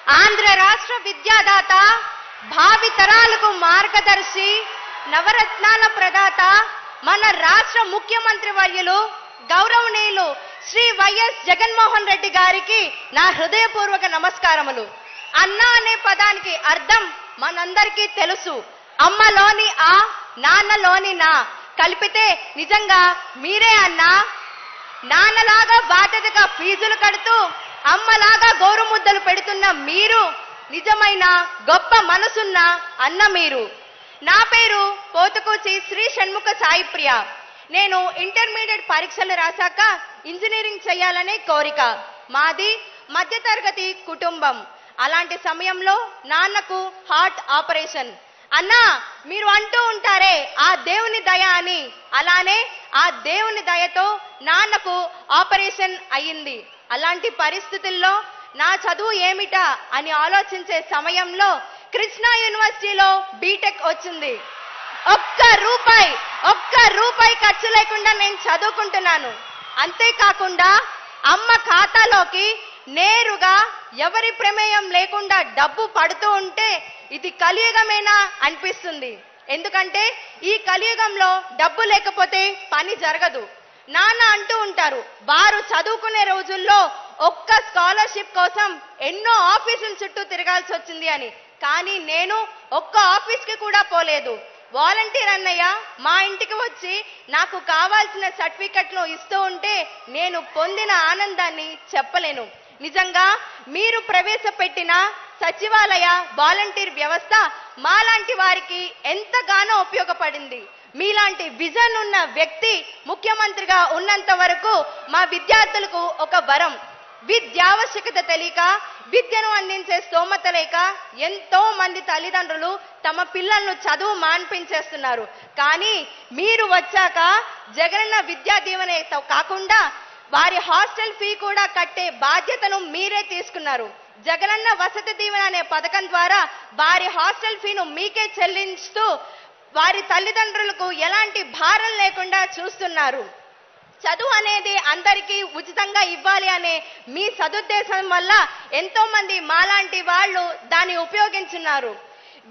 ఆంధ్ర రాష్ట్ర విద్యాదాత, భావి తరాలకు మార్గదర్శి, నవరత్నాల ప్రదాత, మన రాష్ట్ర ముఖ్యమంత్రి వర్యులు గౌరవనీయులు శ్రీ వైఎస్ జగన్మోహన్ రెడ్డి గారికి నా హృదయపూర్వక నమస్కారములు. అన్న అనే పదానికి అర్థం మనందరికీ తెలుసు. అమ్మలోని ఆ, నాన్నలోని నా కలిపితే నిజంగా మీరే అన్నా. నాన్నలాగా బాధ్యతగా ఫీజులు కడుతూ అమ్మలాగా గౌరవముద్దలు పెడుతున్న మీరు నిజమైన గొప్ప మనసున్న అన్న మీరు. నా పేరు పోతుకూచి శ్రీ షణ్ముఖ సాయిప్రియ. నేను ఇంటర్మీడియట్ పరీక్షలు రాశాక ఇంజనీరింగ్ చేయాలనే కోరిక. మాది మధ్యతరగతి కుటుంబం. అలాంటి సమయంలో నాన్నకు హార్ట్ ఆపరేషన్. అన్నా, మీరు అంటూ ఉంటారే ఆ దేవుని దయ అని, అలానే ఆ దేవుని దయతో నాన్నకు ఆపరేషన్ అయ్యింది. అలాంటి పరిస్థితుల్లో నా చదువు ఏమిటా అని ఆలోచించే సమయంలో కృష్ణా యూనివర్సిటీలో బీటెక్ వచ్చింది. ఒక్క రూపాయి ఖర్చు లేకుండా నేను చదువుకుంటున్నాను. అంతేకాకుండా అమ్మ ఖాతాలోకి నేరుగా ఎవరి ప్రమేయం లేకుండా డబ్బు పడుతూ ఉంటే ఇది కలియుగమేనా అనిపిస్తుంది. ఎందుకంటే ఈ కలియుగంలో డబ్బు లేకపోతే పని జరగదు. నాన్న అంటూ ఉంటారు, వారు చదువుకునే రోజుల్లో ఒక్క స్కాలర్షిప్ కోసం ఎన్నో ఆఫీసుల చుట్టూ తిరగాల్సి వచ్చింది అని. కానీ నేను ఒక్క ఆఫీస్కి కూడా పోలేదు. వాలంటీర్ అన్నయ్య మా ఇంటికి వచ్చి నాకు కావాల్సిన సర్టిఫికెట్లు ఇస్తూ ఉంటే నేను పొందిన ఆనందాన్ని చెప్పలేను. నిజంగా మీరు ప్రవేశపెట్టిన సచివాలయ వాలంటీర్ వ్యవస్థ మాలాంటి వారికి ఎంతగానో ఉపయోగపడింది. మీలాంటి విజన్ ఉన్న వ్యక్తి ముఖ్యమంత్రిగా ఉన్నంత వరకు మా విద్యార్థులకు ఒక వరం. విద్యావశ్యకత తెలియక, విద్యను అందించే స్తోమత లేక ఎంతో మంది తల్లిదండ్రులు తమ పిల్లలను చదువు మాన్పించేస్తున్నారు. కానీ మీరు వచ్చాక జగనన్న విద్యా దీవెనతో కాకుండా వారి హాస్టల్ ఫీ కూడా కట్టే బాధ్యతను మీరే తీసుకున్నారు. జగనన్న వసతి దీవెన అనే పథకం ద్వారా వారి హాస్టల్ ఫీను మీకే చెల్లించుతూ వారి తల్లిదండ్రులకు ఎలాంటి భారం లేకుండా చూస్తున్నారు. చదువు అనేది అందరికీ ఉచితంగా ఇవ్వాలి అనే మీ సదుద్దేశం వల్ల ఎంతో మంది మాలాంటి వాళ్ళు దాన్ని ఉపయోగించున్నారు.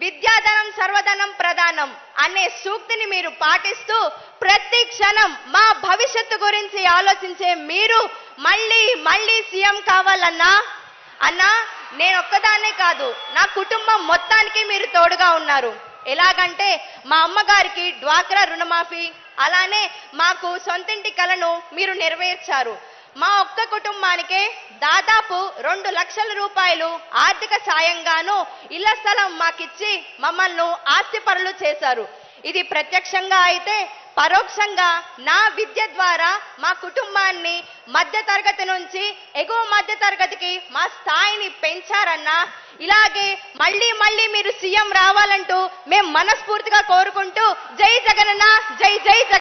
విద్యాధనం సర్వధనం ప్రధానం అనే సూక్తిని మీరు పాటిస్తూ ప్రతి క్షణం మా భవిష్యత్తు గురించి ఆలోచించే మీరు మళ్ళీ సీఎం కావాలన్నా. అన్నా, నేను ఒక్కదాన్నే కాదు, నా కుటుంబం మొత్తానికి మీరు తోడుగా ఉన్నారు. ఎలాగంటే మా అమ్మగారికి డ్వాక్రా రుణమాఫీ, అలానే మాకు సొంతింటి కలను మీరు నెరవేర్చారు. మా ఒక్క కుటుంబానికే దాదాపు 2 లక్షల రూపాయలు ఆర్థిక సాయంగాను ఇళ్ల స్థలం మాకిచ్చి మమ్మల్ని ఆస్తిపరులు చేశారు. ఇది ప్రత్యక్షంగా అయితే పరోక్షంగా నా విద్య ద్వారా మా కుటుంబాన్ని మధ్యతరగతి నుంచి ఎగువ మధ్యతరగతికి మా స్థాయిని పెంచారన్నా. ఇలాగే మళ్ళీ మీరు సీఎం రావాలంటూ మేము మనస్ఫూర్తిగా కోరుకుంటూ జై జగనన్న, జై జగన్.